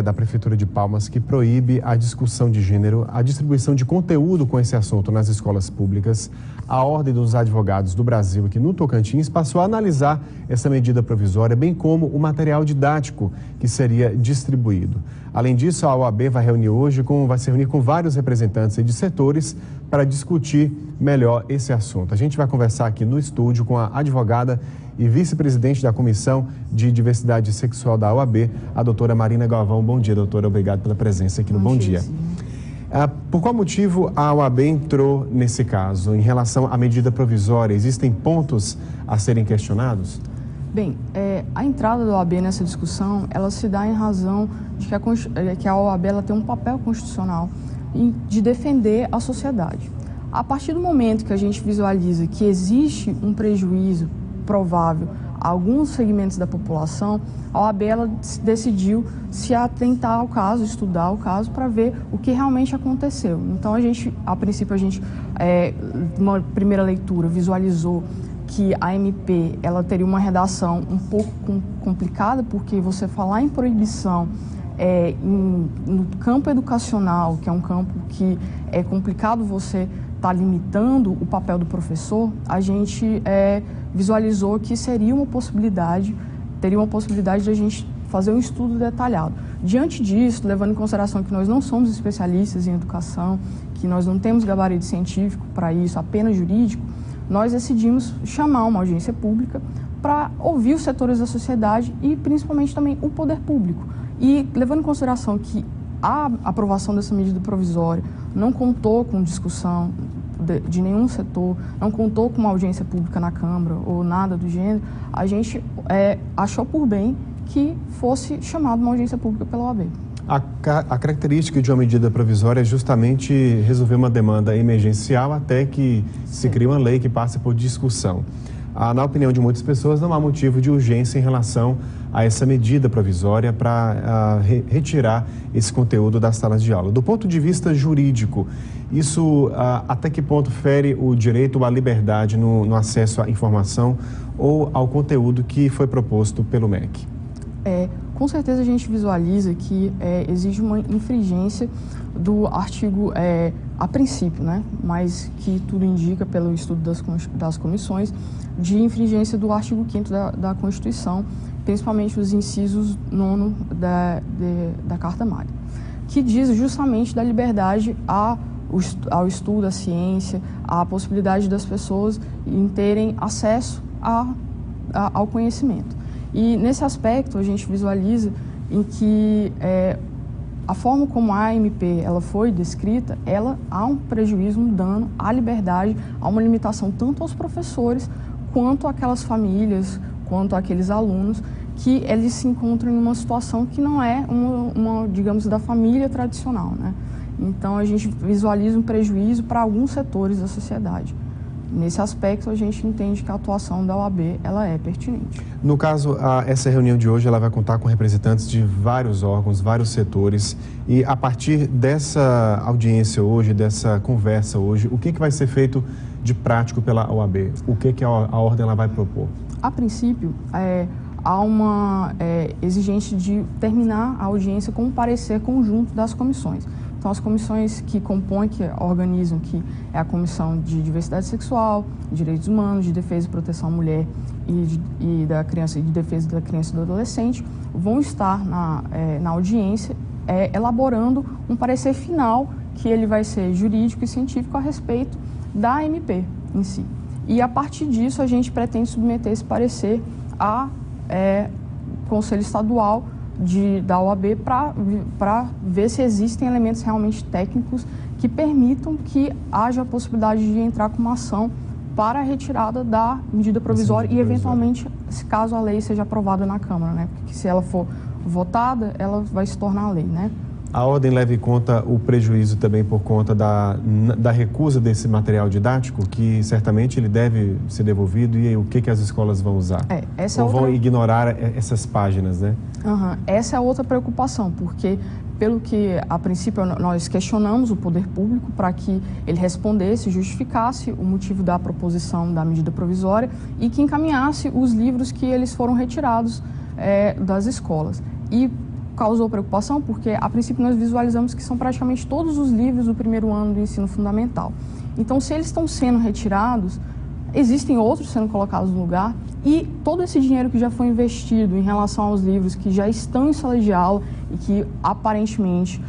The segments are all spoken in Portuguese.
Da Prefeitura de Palmas que proíbe a discussão de gênero, a distribuição de conteúdo com esse assunto nas escolas públicas. A Ordem dos Advogados do Brasil, aqui no Tocantins, passou a analisar essa medida provisória, bem como o material didático que seria distribuído. Além disso, a OAB vai se reunir com vários representantes de setores para discutir melhor esse assunto. A gente vai conversar aqui no estúdio com a advogada e vice-presidente da Comissão de Diversidade Sexual da OAB, a doutora Marina Galvão. Bom dia, doutora. Obrigado pela presença aqui no Bom Dia. Por qual motivo a OAB entrou nesse caso? Em relação à medida provisória, existem pontos a serem questionados? Bem, a entrada da OAB nessa discussão, ela se dá em razão de que a OAB ela tem um papel constitucional de defender a sociedade. A partir do momento que a gente visualiza que existe um prejuízo provável a alguns segmentos da população, a OAB ela decidiu se atentar ao caso, estudar o caso para ver o que realmente aconteceu. Então, a princípio, numa primeira leitura, visualizou que a MP ela teria uma redação um pouco complicada, porque você falar em proibição no campo educacional, que é um campo que é complicado você estar limitando o papel do professor, a gente visualizou que teria uma possibilidade de a gente fazer um estudo detalhado. Diante disso, levando em consideração que nós não somos especialistas em educação, que nós não temos gabarito científico para isso, apenas jurídico, nós decidimos chamar uma audiência pública para ouvir os setores da sociedade e principalmente também o poder público. E levando em consideração que a aprovação dessa medida provisória não contou com discussão de nenhum setor, não contou com uma audiência pública na Câmara ou nada do gênero, a gente achou por bem que fosse chamada uma audiência pública pela OAB. A característica de uma medida provisória é justamente resolver uma demanda emergencial até que se crie uma lei que passe por discussão. Na opinião de muitas pessoas, não há motivo de urgência em relação a essa medida provisória para retirar esse conteúdo das salas de aula. Do ponto de vista jurídico, isso até que ponto fere o direito à liberdade no acesso à informação ou ao conteúdo que foi proposto pelo MEC? Com certeza a gente visualiza que exige uma infringência do artigo, a princípio, né? Mas que tudo indica pelo estudo das comissões, de infringência do artigo 5º da Constituição, principalmente os incisos 9 da Carta Magna, que diz justamente da liberdade ao estudo, à ciência, à possibilidade das pessoas em terem acesso ao conhecimento. E nesse aspecto a gente visualiza em que a forma como a MP ela foi descrita, há um prejuízo, um dano à liberdade, há uma limitação tanto aos professores quanto àquelas famílias, quanto àqueles alunos que eles se encontram em uma situação que não é uma digamos, da família tradicional, né? Então a gente visualiza um prejuízo para alguns setores da sociedade. Nesse aspecto, a gente entende que a atuação da OAB ela é pertinente. No caso, essa reunião de hoje ela vai contar com representantes de vários órgãos, vários setores. E a partir dessa audiência hoje, dessa conversa hoje, o que vai ser feito de prático pela OAB? O que a ordem ela vai propor? A princípio, há uma exigência de terminar a audiência com um parecer conjunto das comissões. Então, as comissões que compõem, que organizam, que é a Comissão de Diversidade Sexual, Direitos Humanos, de Defesa e Proteção à Mulher e da Criança, e de Defesa da Criança e do Adolescente, vão estar na audiência elaborando um parecer final, que ele vai ser jurídico e científico a respeito da MP em si. E, a partir disso, a gente pretende submeter esse parecer ao Conselho Estadual da OAB para ver se existem elementos realmente técnicos que permitam que haja a possibilidade de entrar com uma ação para a retirada da medida provisória e, eventualmente, se caso a lei seja aprovada na Câmara, né? Porque se ela for votada, ela vai se tornar lei, né? A ordem leva em conta o prejuízo também por conta da recusa desse material didático, que certamente ele deve ser devolvido, e o que as escolas vão usar? Ou vão ignorar essas páginas, né? Essa é outra preocupação, porque pelo que a princípio nós questionamos o poder público para que ele respondesse, justificasse o motivo da proposição da medida provisória e que encaminhasse os livros que eles foram retirados das escolas. E causou preocupação porque, a princípio, nós visualizamos que são praticamente todos os livros do primeiro ano do ensino fundamental. Então, se eles estão sendo retirados, existem outros sendo colocados no lugar, e todo esse dinheiro que já foi investido em relação aos livros que já estão em sala de aula e que, aparentemente,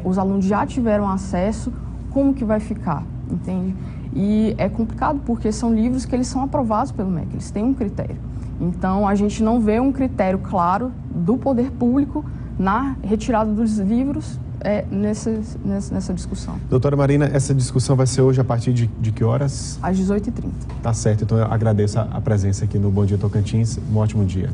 os alunos já tiveram acesso, como que vai ficar, entende? E é complicado porque são livros que eles são aprovados pelo MEC, eles têm um critério. Então, a gente não vê um critério claro do poder público na retirada dos livros nessa discussão. Doutora Marina, essa discussão vai ser hoje a partir de que horas? Às 18h30. Tá certo, então eu agradeço a presença aqui no Bom Dia Tocantins. Um ótimo dia.